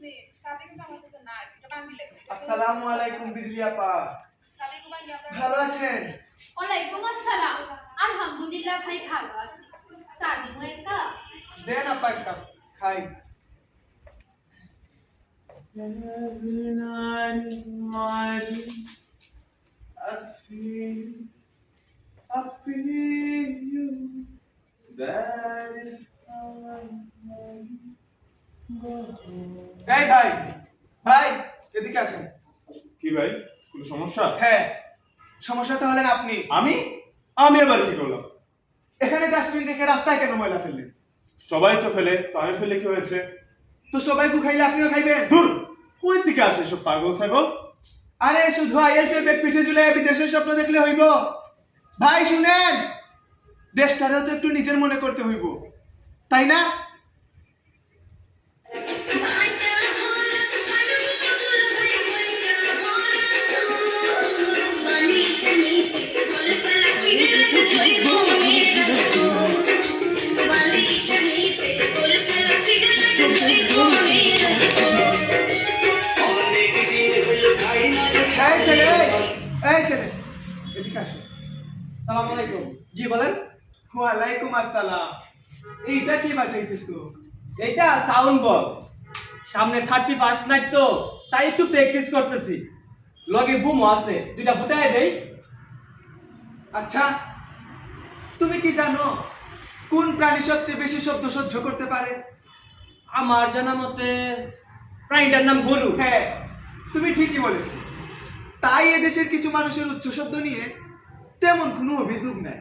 বুঝনি সাথে কিন্তু আমার কাছে নাই এটা ভাঙি লাগছে আসসালামু আলাইকুম বিজলি আপা সাথে কো ভাঙি আপনারা ভালো আছেন ওয়ালাইকুম আসসালাম আলহামদুলিল্লাহ ভাই ভালো আছি সাদি মো একা দেন আপা একটা খাই এই ভাই ভাই এদিকে আসেন কি ভাই কোনো সমস্যা? হ্যাঁ সমস্যাটা হলেন আপনি আমি আমি আবার কি করলাম? এখানে ডাস্টবিন রেখে রাস্তায় কেন ময়লা ফেললেন সবাই তো ফেলে, তো আমি ফেলে কি হয়েছে? তো সবাই খাইলে আপনিও খাইবেন দূর, কই থেকে আসে সব পাগল ছাগল? আরে শুধু আইএলস এর বেগ পিঠে ঝুলে বিদেশের স্বপ্ন দেখলে হইব ভাই শুনেন দেশটারেও তো একটু নিজের মনে করতে হইব তাই না এই ছেলে এই ছেলে এদিকে আসো সালাম আলাইকুম। জি বলেন। ওয়ালাইকুম আসসালাম এইটা কি বাজাইতেছো এটা সাউন্ড বক্স। সামনে 31 নাইট তো তাই একটু প্র্যাকটিস করতেছি। লগে বুমও আছে, দুইটা ফুটায় দেই। আচ্ছা তুমি কি জানো কোন প্রাণী সবচেয়ে বেশি শব্দ সহ্য করতে পারে আমার জানা মতে প্রাণীটার নাম গরু। হ্যাঁ তুমি ঠিকই বলেছো তাই এদেশের কিছু মানুষের উচ্চ শব্দ নিয়ে তেমন কোনো অভিযোগ নাই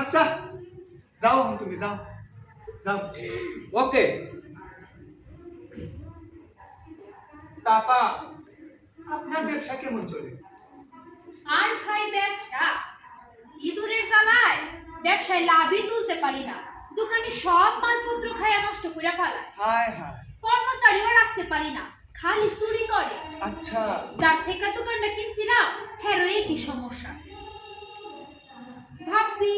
আচ্ছা যাও এখন তুমি যাও যাও ওকে। তাপা আপনার ব্যবসা কেমন চলে আর ভাই ব্যবসা ইঁদুরের জ্বালায় ব্যবসায় লাভই তুলতে পারি না। দোকানে সব মালপত্র খাইয়া নষ্ট করে ফেলায়। হায় হায় কর্মচারীও রাখতে পারি না, খালি চুরি করে। আচ্ছা যার থেকে দোকানটা কিনছিলাম হেরো কি সমস্যা আছে। ভাবছি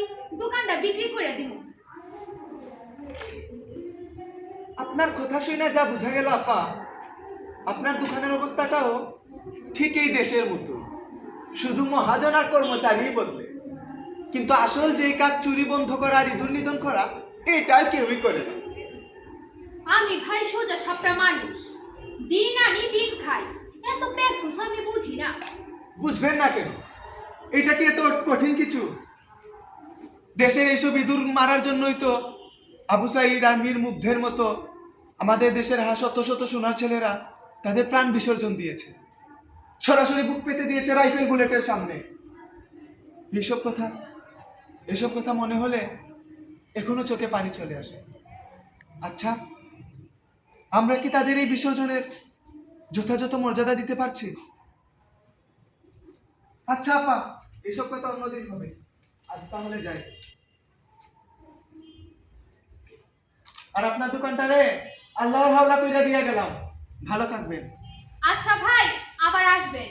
দোকানটা বিক্রি করে দিব। আপনার কথা শুনে যা বোঝা গেল আপা আপনার দোকানের অবস্থাটাও ঠিক এই দেশের মতো শুধু মহাজন আর কর্মচারী বদলে কিন্তু আসল যে কাজ চুরি বন্ধ করা আর ইঁদুর নিধন করা এটা কেউই করে না আমি ভাই সোজা সাপটা মানুষ, দিন আনি দিন খাই। এত পেঁচকুস আমি বুঝি না। বুঝবেন না কেন এটা কি এত কঠিন কিছু দেশের এইসব ইঁদুর মারার জন্যই তো আবু সাইদ আর মীর মুগ্ধের মতো আমাদের দেশের শত শত সোনার ছেলেরা তাদের প্রাণ বিসর্জন দিয়েছে সরাসরি বুক পেতে দিয়েছে রাইফেল বুলেটের সামনে এসব কথা মনে হলে এখনো চোখে পানি চলে আসে আচ্ছা আমরা কি তাদের এই বিসর্জনের যথাযথ মর্যাদা দিতে পারছি আচ্ছা আপা এসব কথা অন্যদিন হবে আজ তাহলে যাই আর আপনার দোকানটারে আল্লাহর হাওলা কইরা দিয়ে গেলাম ভালো থাকবেন আচ্ছা ভাই আবার আসবেন।